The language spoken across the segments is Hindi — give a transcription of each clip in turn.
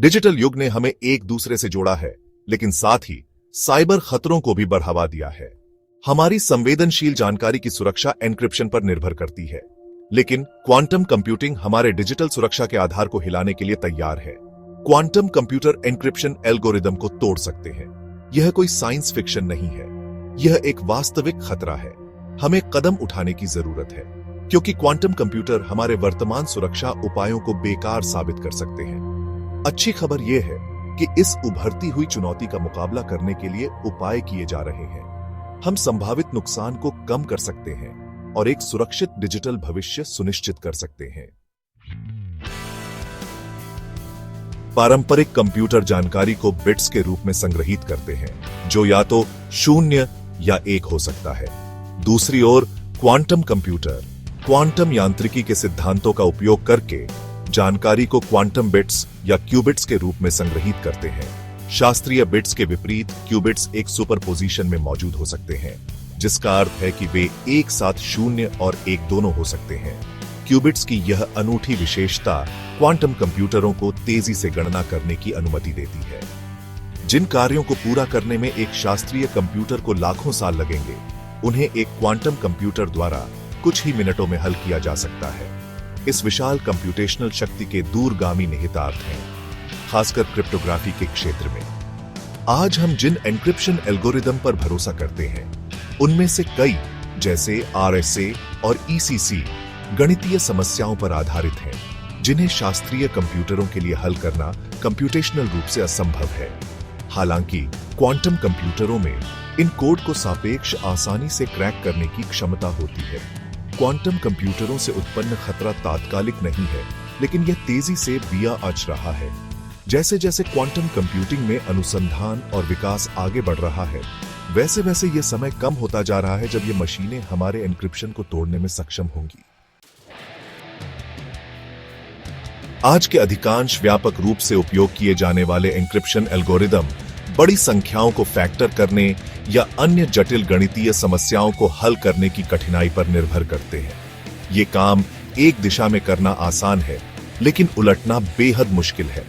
डिजिटल युग ने हमें एक दूसरे से जोड़ा है, लेकिन साथ ही साइबर खतरों को भी बढ़ावा दिया है। हमारी संवेदनशील जानकारी की सुरक्षा एन्क्रिप्शन पर निर्भर करती है, लेकिन क्वांटम कंप्यूटिंग हमारे डिजिटल सुरक्षा के आधार को हिलाने के लिए तैयार है। क्वांटम कंप्यूटर एन्क्रिप्शन एल्गोरिदम को तोड़ सकते हैं। यह कोई साइंस फिक्शन नहीं है, यह एक वास्तविक खतरा है। हमें कदम उठाने की जरूरत है, क्योंकि क्वांटम कंप्यूटर हमारे वर्तमान सुरक्षा उपायों को बेकार साबित कर सकते हैं। अच्छी खबर यह है कि इस उभरती हुई चुनौती का मुकाबला करने के लिए उपाय किए जा रहे हैं। हम संभावित नुकसान को कम कर सकते हैं और एक सुरक्षित डिजिटल भविष्य सुनिश्चित कर सकते हैं। पारंपरिक कंप्यूटर जानकारी को बिट्स के रूप में संग्रहित करते हैं, जो या तो 0 या 1 हो सकता है। दूसरी ओर क्वांटम कंप्यूटर क्वांटम यांत्रिकी के सिद्धांतों का उपयोग करके जानकारी को क्वांटम बिट्स या क्यूबिट्स के रूप में संग्रहित करते हैं। शास्त्रीय बिट्स के विपरीत क्यूबिट्स एक सुपरपोजिशन में मौजूद हो सकते हैं, जिसका अर्थ है कि वे एक साथ 0 और 1 दोनों हो सकते हैं। क्यूबिट्स की यह अनूठी विशेषता क्वांटम कंप्यूटरों को तेजी से गणना करने की अनुमति देती है। जिन कार्यों को पूरा करने में एक शास्त्रीय कंप्यूटर को लाखों साल लगेंगे, उन्हें एक क्वांटम कंप्यूटर द्वारा कुछ ही मिनटों में हल किया जा सकता है। इस विशाल कंप्यूटेशनल शक्ति के दूरगामी निहितार्थ हैं, खासकर क्रिप्टोग्राफी के क्षेत्र में। आज हम जिन एन्क्रिप्शन एल्गोरिदम पर भरोसा करते हैं, उनमें से कई, जैसे RSA और ECC, गणितीय समस्याओं पर आधारित हैं, जिन्हें शास्त्रीय कंप्यूटरों के लिए हल करना कंप्यूटेशनल रूप से असंभव है। हालांकि क्वांटम कंप्यूटरों में इन कोड को सापेक्ष आसानी से क्रैक करने की क्षमता होती है। क्वांटम कंप्यूटरों से उत्पन्न खतरा तात्कालिक नहीं है, लेकिन यह तेजी से बिया आच रहा है। जैसे जैसे क्वांटम कंप्यूटिंग में अनुसंधान और विकास आगे बढ़ रहा है, वैसे वैसे यह समय कम होता जा रहा है जब ये मशीनें हमारे एन्क्रिप्शन को तोड़ने में सक्षम होंगी। आज के अधिकांश व्यापक रूप से उपयोग किए जाने वाले एन्क्रिप्शन एल्गोरिदम बड़ी संख्याओं को फैक्टर करने या अन्य जटिल गणितीय समस्याओं को हल करने की कठिनाई पर निर्भर करते हैं। ये काम एक दिशा में करना आसान है, लेकिन उलटना बेहद मुश्किल है।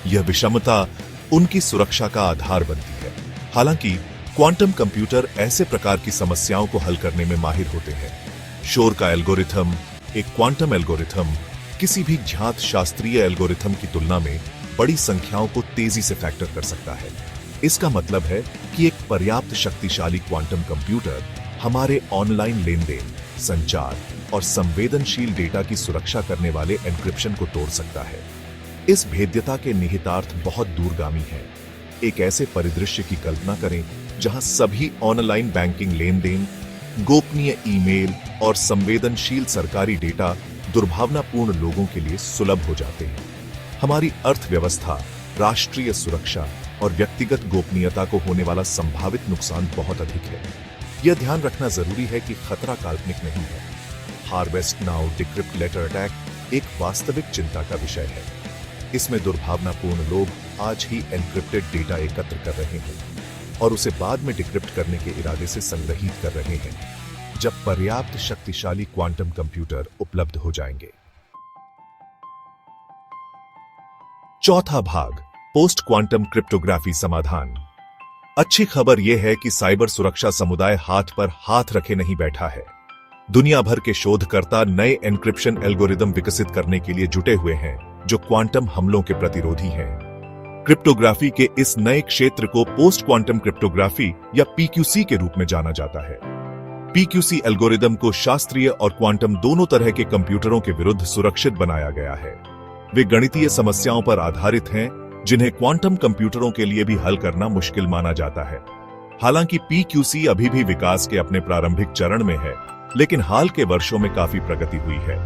यह विषमता उनकी सुरक्षा का आधार बनती है। हालांकि क्वांटम कंप्यूटर ऐसे प्रकार की समस्याओं को हल करने में माहिर होते हैं। शोर का एल्गोरिथम, एक क्वांटम एल्गोरिथम, किसी भी ज्ञात शास्त्रीय एल्गोरिथम की तुलना में बड़ी संख्याओं को तेजी से फैक्टर कर सकता है। इसका मतलब है कि एक पर्याप्त शक्तिशाली क्वांटम कंप्यूटर हमारे ऑनलाइन लेनदेन, संचार और संवेदनशील डेटा की सुरक्षा करने वाले एन्क्रिप्शन को तोड़ सकता है। इस भेद्यता के निहितार्थ बहुत दूरगामी हैं। एक ऐसे परिदृश्य की कल्पना करें जहां सभी ऑनलाइन बैंकिंग लेनदेन, गोपनीय ईमेल और संवेदनशील सरकारी डेटा दुर्भावनापूर्ण लोगों के लिए सुलभ हो जाते हैं। हमारी अर्थव्यवस्था, राष्ट्रीय सुरक्षा और व्यक्तिगत गोपनीयता को होने वाला संभावित नुकसान बहुत अधिक है। यह ध्यान रखना जरूरी है कि खतरा काल्पनिक नहीं है। Harvest now decrypt later attack एक वास्तविक चिंता का विषय है। इसमें दुर्भावनापूर्ण लोग आज ही एन्क्रिप्टेड डेटा एकत्र कर रहे हैं और उसे बाद में डिक्रिप्ट करने के इरादे से संग्रहित कर रहे हैं, जब पर्याप्त शक्तिशाली क्वांटम कंप्यूटर उपलब्ध हो जाएंगे। चौथा भाग, पोस्ट क्वांटम क्रिप्टोग्राफी समाधान। अच्छी खबर यह है कि साइबर सुरक्षा समुदाय हाथ पर हाथ रखे नहीं बैठा है। दुनिया भर के शोधकर्ता नए एन्क्रिप्शन एल्गोरिदम विकसित करने के लिए जुटे हुए हैं, जो क्वांटम हमलों के प्रतिरोधी हैं। क्रिप्टोग्राफी के इस नए क्षेत्र को पोस्ट क्वांटम क्रिप्टोग्राफी या PQC के रूप में जाना जाता है। PQC एल्गोरिदम को शास्त्रीय और क्वांटम दोनों तरह के कंप्यूटरों के विरुद्ध सुरक्षित बनाया गया है। वे गणितीय समस्याओं पर आधारित हैं, जिन्हें क्वांटम कंप्यूटरों के लिए भी हल करना मुश्किल माना जाता है। हालांकि PQC अभी भी विकास के अपने प्रारंभिक चरण में है, लेकिन हाल के वर्षों में काफी प्रगति हुई है।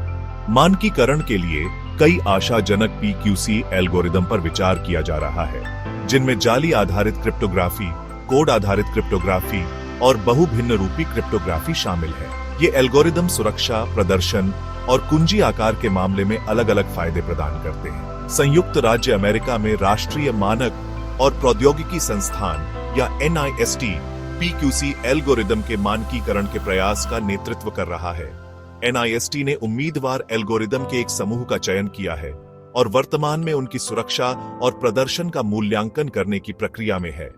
मानकीकरण के लिए कई आशाजनक PQC एल्गोरिदम पर विचार किया जा रहा है, जिनमें जाली आधारित क्रिप्टोग्राफी, कोड आधारित क्रिप्टोग्राफी और बहुभिन्न रूपी क्रिप्टोग्राफी शामिल है। ये एल्गोरिदम सुरक्षा, प्रदर्शन और कुंजी आकार के मामले में अलग अलग फायदे प्रदान करते हैं। संयुक्त राज्य अमेरिका में राष्ट्रीय मानक और प्रौद्योगिकी संस्थान या NIST PQC एल्गोरिदम के मानकीकरण के प्रयास का नेतृत्व कर रहा है। NIST ने उम्मीदवार एल्गोरिदम के एक समूह का चयन किया है, और वर्तमान में उनकी सुरक्षा और प्रदर्शन का मूल्यांकन करने की प्रक्रिया में है।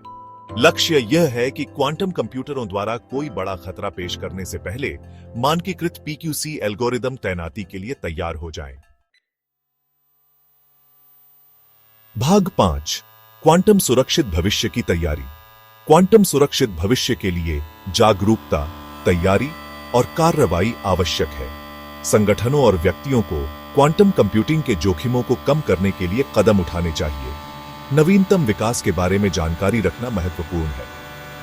लक्ष्य यह है कि क्वांटम कंप्यूटरों द्वारा कोई बड़ा खतरा पेश करने से पहले मानकीकृत PQC एल्गोरिदम तैनाती के लिए तैयार हो जाएं। भाग 5 क्वांटम सुरक्षित भविष्य की तैयारी। क्वांटम सुरक्षित भविष्य के लिए जागरूकता, तैयारी और कार्रवाई आवश्यक है। संगठनों और व्यक्तियों को क्वांटम कंप्यूटिंग के जोखिमों को कम करने के लिए कदम उठाने चाहिए। नवीनतम विकास के बारे में जानकारी रखना महत्वपूर्ण है।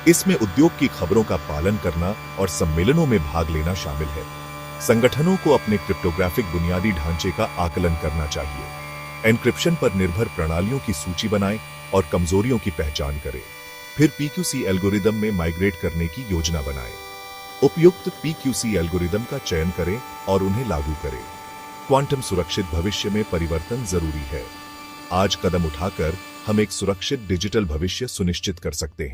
इसमें उद्योग की खबरों का पालन करना और सम्मेलनों में भाग लेना शामिल है। संगठनों को अपने क्रिप्टोग्राफिक बुनियादी ढांचे का आकलन करना चाहिए। एन्क्रिप्शन पर निर्भर प्रणालियों की सूची बनाएं और कमजोरियों की पहचान करें। फिर PQC एल्गोरिदम में माइग्रेट करने की योजना बनाएं। उपयुक्त PQC एल्गोरिदम का चयन करें और उन्हें लागू करें। क्वांटम सुरक्षित भविष्य में परिवर्तन जरूरी है। आज कदम उठाकर हम एक सुरक्षित डिजिटल भविष्य सुनिश्चित कर सकते हैं।